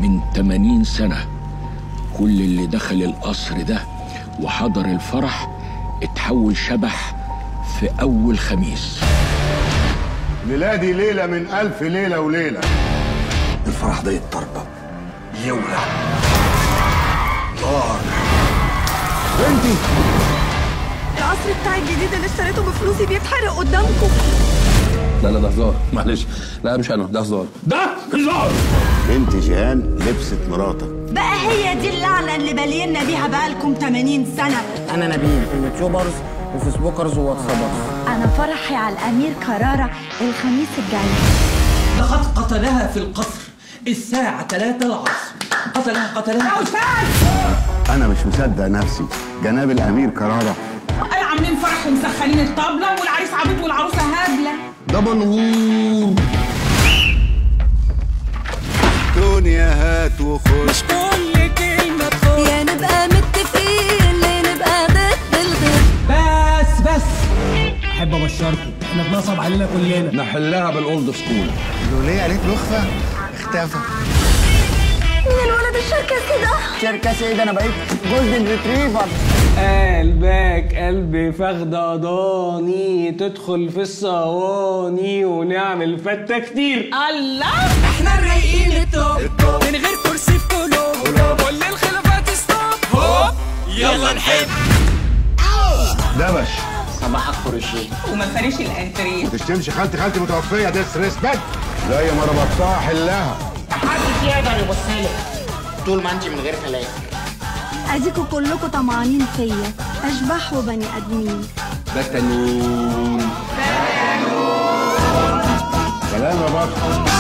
من 80 سنة كل اللي دخل القصر ده وحضر الفرح اتحول شبح في أول خميس. ميلادي ليلة من 1000 ليلة وليلة. الفرح ده يتطربق يولع نار. بنتي القصر بتاعي الجديد اللي اشتريته بفلوسي بيتحرق قدامكم. لا ده هزار، معلش. لا مش انا، ده هزار. ده هزار. بنت جيهان لبست مراتك. بقى هي دي اللعنة اللي بالينا بيها بقالكم 80 سنة. أنا نبيل في اليوتيوبرز وفيسبوكرز وواتسابرز. أنا فرحي على الأمير كرارة الخميس الجاي. لقد قتلها في القصر الساعة 3 العصر. قتلها يا أستاذ! أنا مش مصدق نفسي، جناب الأمير كرارة. قال عاملين فرح ومسخنين الطبلة والعريس عبيط والعروسة هابلة. ده منهور. دنيا هات وخد. مش كل كلمة تخد. يا نبقى متفقين يا نبقى ضد الضد. بس أحب أبشركم إحنا اتنصب علينا كلنا. نحلها بالأولد سكول. لوليه قالت له اخفى اختفى. مين الولد الشركسي ده؟ شركة ايه ده؟ أنا بقيت جولدن ريتريفر. قلبك قلبي فخداني تدخل في الصواني ونعمل فتة كتير. الله احنا الرايقين التوب من غير كرسي في قلوب كل الخلافات ستوب هوب يلا نحب. دبش. صباحك خرشين. وما فريش الانتريه. ما تشتمش خالتي متوفية. ديس ريسبكت. زي ما ربطتها حلها. محدش يقدر يبصلك طول ما انت من غير كلام. أديكوا كلكوا طمعانين فيا، أشباح وبني آدمين. ده كانون. سلام يا بطل.